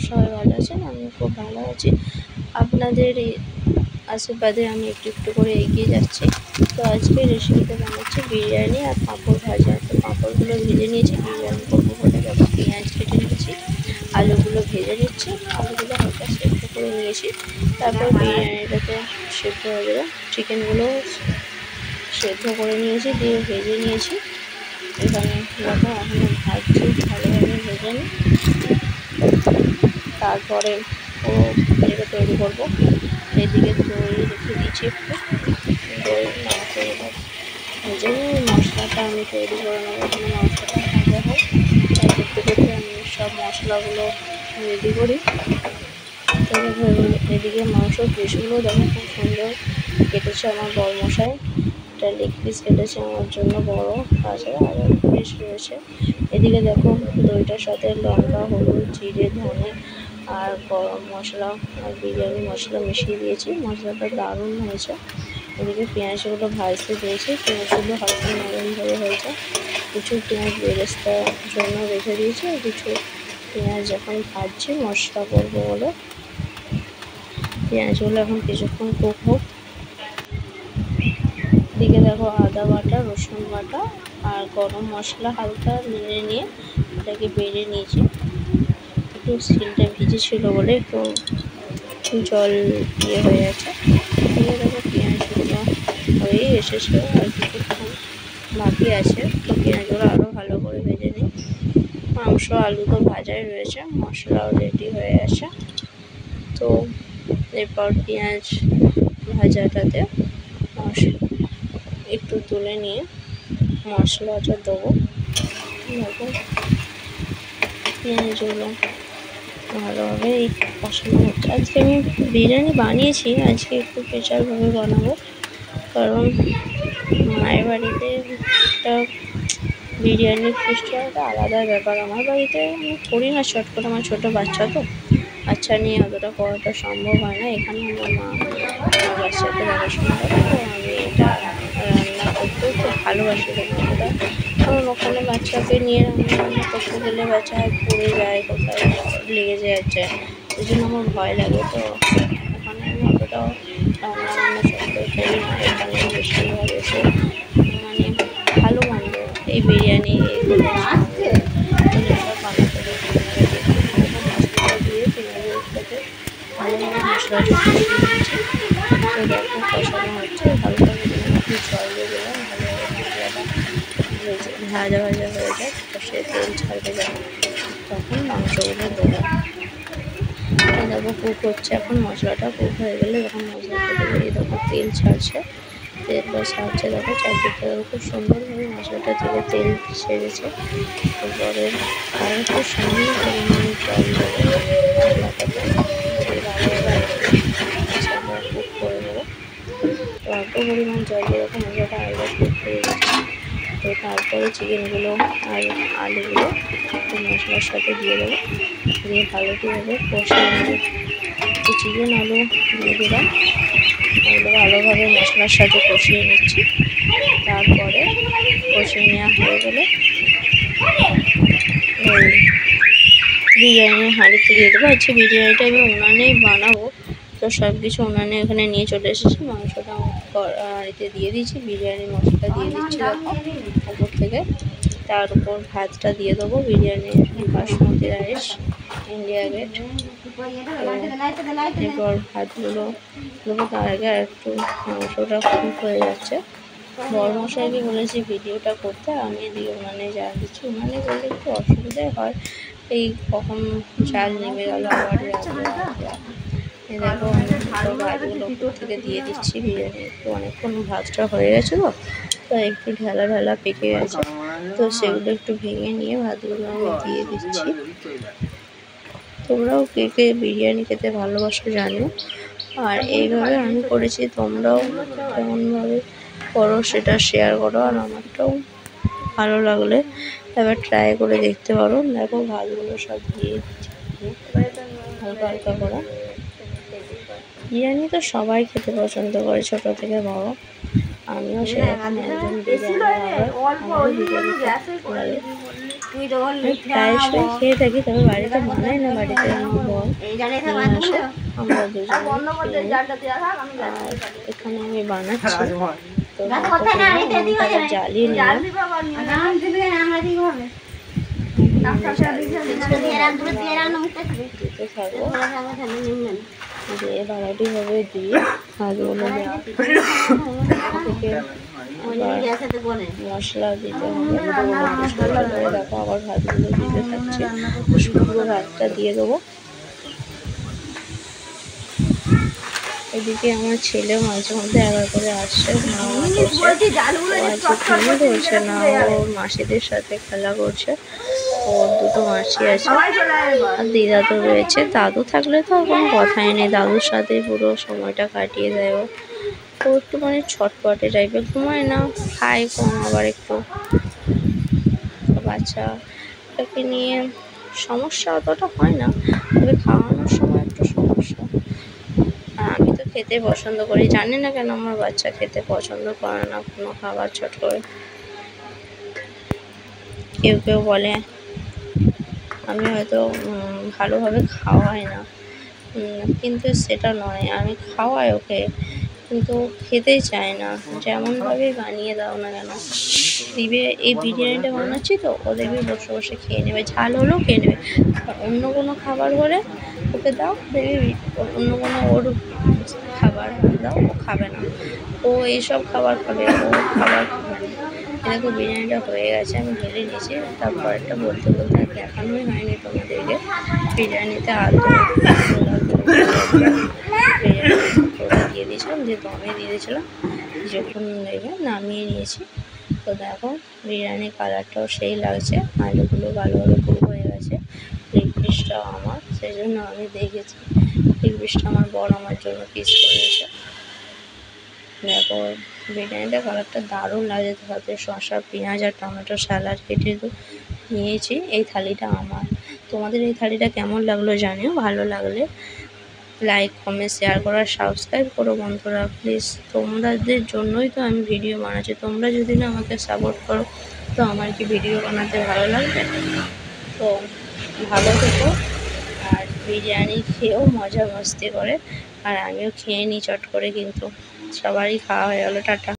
সবাই ভালো আছেন, আমি খুব ভালো আছি। আপনাদের এই আশীর্বাদে আমি একটু একটু করে এগিয়ে যাচ্ছি। তো আজকে রেসিপিতে বানাচ্ছি বিরিয়ানি আর পাঁপড় ভাজা। তো পাঁপড়গুলো ভেজে নিয়েছি, বিরিয়ানি করবো বলে দেখো পেঁয়াজ কেটে নিয়েছি, আলুগুলো ভেজে নিচ্ছি, আলুগুলো হালকা সেদ্ধ করে নিয়েছি। তারপর বিরিয়ানিটাতে সেদ্ধ হয়ে যাবে। চিকেনগুলো সেদ্ধ করে নিয়েছি, দিয়ে ভেজে নিয়েছি। এখানে দেখো এখনো ভাজছি, ভালোভাবে ভেজে নিই। তারপরে এটাকে তৈরি করবো। এদিকে দই রেখে দিচ্ছি, একটু দই মাংসগুলো ভেজে নিয়ে মশলাটা আমি তৈরি করে নেবো। এখানে মশলাটা ভাজা হোক, তাই করতে করতে আমি সব মশলাগুলো রেডি করি। তো এদিকে মাংস পিসগুলো দেখো খুব সুন্দর কেটেছে আমার বড়মশাই। একটা লেগ পিস কেটেছে আমার জন্য বড়, তাছাড়া আরও পিস রয়েছে। এদিকে দেখো দইটার সাথে লঙ্কা, হলুদ, জিরে, ধনে আর গরম মশলা আর বিরিয়ানি মশলা মিশিয়ে দিয়েছি। মশলাটা দারুণ হয়েছে। এদিকে পেঁয়াজগুলো ভাজতে দিয়েছি, পেঁয়াজগুলো হালকা নরমভাবে হয়েছে। কিছু পেঁয়াজ বেরেস্তার জন্য রেখে দিয়েছি, আর কিছু পেঁয়াজ যখন ভাজছি মশলা করবো বলে পেঁয়াজগুলো এখন কিছুক্ষণ কুক হোক। এদিকে দেখো আদা বাটা, রসুন বাটা আর গরম মশলা হালকা নেড়ে নিয়ে এটাকে বেড়ে নিয়েছি। একটু স্কিনটা ভিজে ছিল বলে একটু জল দিয়ে হয়ে আছে। এদিকে দেখো পেঁয়াজগুলো হয়েই এসেছে, আর কিছুক্ষণ বাকি আছে। তো পেঁয়াজগুলো আরও ভালো করে ভেজে নিই। মাংস আলু তো ভাজাই রয়েছে, মশলাও রেডি হয়ে আছে। তো এরপর পেঁয়াজ ভাজাটাতে একটু তুলে নিয়ে মশলাটা দেবো। দেখো পেঁয়াজগুলো ভালোভাবে এই কষানো হচ্ছে। আজকে আমি বিরিয়ানি বানিয়েছি, আজকে একটু স্পেশালভাবে বানাবো, কারণ মায়ের বাড়িতে একটা বিরিয়ানির ফিস্টটা একটা আলাদা ব্যাপার। আমার বাড়িতে আমি করি না চট করে, আমার ছোটো বাচ্চা তো, বাচ্চা নিয়ে অতটা করাটা সম্ভব হয় না। এখানে আমার মা আমার বাচ্চাকে দেখাশোনা করে, তো আমি এটা রান্না করতেও খুব ভালোবাসি রান্নাটা। কারণ ওখানে বাচ্চাকে নিয়ে রান্না করতে গেলে বাচ্চা পড়ে যায়, কোথায় লেগে যায়, ওই জন্য আমার ভয় লাগে। তো ওখানে আমি অতটাও রান্না চট করে করি না। এখানে বেশিরভাগ এসে মানে ভালো মন্দ এই বিরিয়ানি এইগুলো সব বানাতে মশলাটা দিয়ে পেঁয়াজের সাথে ভালোভাবে মশলাটা কষিয়ে নিচ্ছি। তো দেখো কষানো হচ্ছে, হালকা একটু জল দিয়ে দিলাম, ভালোভাবে মশলাটা ভাজা ভাজা হয়ে যায়, কষে তেল ছাড়বে যখন, তখন মাংসগুলো দেবো। দেখো কুক হচ্ছে, এখন মশলাটা কুক হয়ে গেলে যখন মশলা থেকে বেরিয়ে দেখো তেল ছাড়ছে, তেলটা ছাড়ছে দেখো চারদিকটা দেখো খুব সুন্দরভাবে মশলাটা থেকে তেল ছেড়েছে। এরপরে আর একটু সামান্য পরিমাণে জল দেবো মশলাটাতে, ভালোভাবে কুক করে দেবো। তো অল্প পরিমাণ জল দিয়ে দেখো মশলাটা আলাদা কুক হয়ে গেছে। তো তারপরে চিকেনগুলো আর আলুগুলো মশলার সাথে দিয়ে দেবো, দিয়ে ভালোভাবে কষিয়ে নেবো। তো চিকেন আলু দিয়ে দিলাম, এগুলো ভালোভাবে মশলার সাথে কষিয়ে নিচ্ছি। তারপরে কষিয়ে নেওয়া হয়ে গেলে বিরিয়ানি হাঁড়িতে দিয়ে দেবো। আজকে বিরিয়ানিটা আমি উনানেই বানাবো, তো সব কিছু উনানে এখানে নিয়ে চলে এসেছি। মাংসটা হাঁড়িতে দিয়ে দিচ্ছি, বিরিয়ানি মশলা দিয়ে দিচ্ছি উপর থেকে। তার উপর ভাতটা দিয়ে দেবো, বিরিয়ানির বাসমতি রাইস ইন্ডিয়া গেট। এরপর ভাতগুলো দেবো, তার আগে একটু মাংসটা কুক হয়ে যাচ্ছে। বড়মশাইকে বলেছি ভিডিওটা করতে, আমি এদিকে উনানে যা দিচ্ছি। উনানে বললে একটু অসুবিধাই হয়, এই কখন চাল নেমে গেল আবার এই দেখো আমি ভাতগুলো উপর থেকে দিয়ে দিচ্ছি। বিরিয়ানি একটু অনেকক্ষণ ভাতটা হয়ে গেছে, তো একটু ঢেলা ঢেলা পেকে গেছে, তো সেগুলো একটু ভেঙে নিয়ে ভাতগুলো আমি দিয়ে দিচ্ছি। তোমরাও কে কে বিরিয়ানি খেতে ভালোবাসো জানো, আর এইভাবে আমি করেছি, তোমরাও কেমনভাবে করো সেটা শেয়ার করো, আর আমারটাও ভালো লাগলে এবার ট্রাই করে দেখতে পারো। দেখো ভাতগুলো সব দিয়ে দিচ্ছি হালকা হালকা করে। বিরিয়ানি তো সবাই খেতে পছন্দ করে, ছোটো থেকে বড়। আমিও সেরকম একজন বিরিয়ানি। প্রায় সময় খেয়ে থাকি, তবে বাড়িতে বানাই না, বাড়িতে আমার বর নিয়ে আসে, আমরা দুজনে আর এখানে আমি বানাচ্ছি। তো জ্বালিয়ে নিলাম, দিতে থাকবো, দিয়ে ভাড়াটিভাবে দিয়ে হাতগুলো মশলা দিতে হবে। দেখো আবার ভাতগুলো দিতে থাকছে, পুরো ভাতটা দিয়ে দেবো। এদিকে আমার ছেলে মাঝে মধ্যে একবার করে আসছে, ধরছে না, ওর মাসিদের সাথে খেলা করছে, ওর দুটো মাসি আছে আর দিদা তো রয়েছে। দাদু থাকলে তো কোনো কথাই নেই, দাদুর সাথে পুরো সময়টা কাটিয়ে দেয়। ও একটু মানে ছটপটে টাইপের, ঘুমায় না, খায় কম, আবার একটু বাচ্চাটাকে নিয়ে সমস্যা অতটা হয় না, তবে খাওয়ানোর সময় একটু সমস্যা। আর আমি তো খেতে পছন্দ করি, জানি না কেন আমার বাচ্চা খেতে পছন্দ করে না কোনো খাবার চট করে। কেউ কেউ বলে আমি হয়তো ভালোভাবে খাওয়াই না, কিন্তু সেটা নয়, আমি খাওয়াই ওকে, কিন্তু খেতেই চায় না, যেমনভাবে বানিয়ে দাও না কেন। দিবে, এই বিরিয়ানিটা বানাচ্ছি তো ও দেখবে বসে বসে খেয়ে নেবে, ঝাল হলেও খেয়ে নেবে। অন্য কোনো খাবার হলে ওকে দাও, দেখবি অন্য কোনো ওর খাবার দাও ও খাবে না, ও এইসব খাবার খাবে, ও খাবার খাবে না। এরকম বিরিয়ানিটা হয়ে গেছে, আমি ঢেলে নিয়েছি। তারপর একটা বলতে বলতে দেখানোই হয়নি তোমাদেরকে, বিরিয়ানিতে আলু দিয়ে দিয়েছিলাম, যে দমে দিয়ে দিয়েছিলাম, যখন দেখে নামিয়ে নিয়েছি। তো দেখো বিরিয়ানির কালারটাও সেই লাগছে, আলুগুলো ভালোভাবে পুরো হয়ে গেছে। লেগ পিসটাও আমার, সেই জন্য আমি দেখেছি, লেগ পিসটা আমার বড় আমার জন্য পিস করেছে। দেখো বিরিয়ানিটা কালারটা দারুণ লাগছে, তাতে শসা, পেঁয়াজ আর টমেটো স্যালাড কেটে নিয়েছি। এই থালিটা আমার, তোমাদের এই থালিটা কেমন লাগলো জানিও, ভালো লাগলে লাইক কমেন্ট শেয়ার করো, সাবস্ক্রাইব করো বন্ধুরা প্লিজ। তোমাদের জন্যই তো আমি ভিডিও বানাচ্ছি, তোমরা যদি না আমাকে সাপোর্ট করো তো আমার কি ভিডিও বানাতে ভালো লাগবে? তো ভালো থেকো, আর বিরিয়ানি খেয়েও মজা মস্তি করে, আর আমিও খেয়ে নিই চট করে, কিন্তু সবারই খাওয়া হয়ে গেলো, টাটা।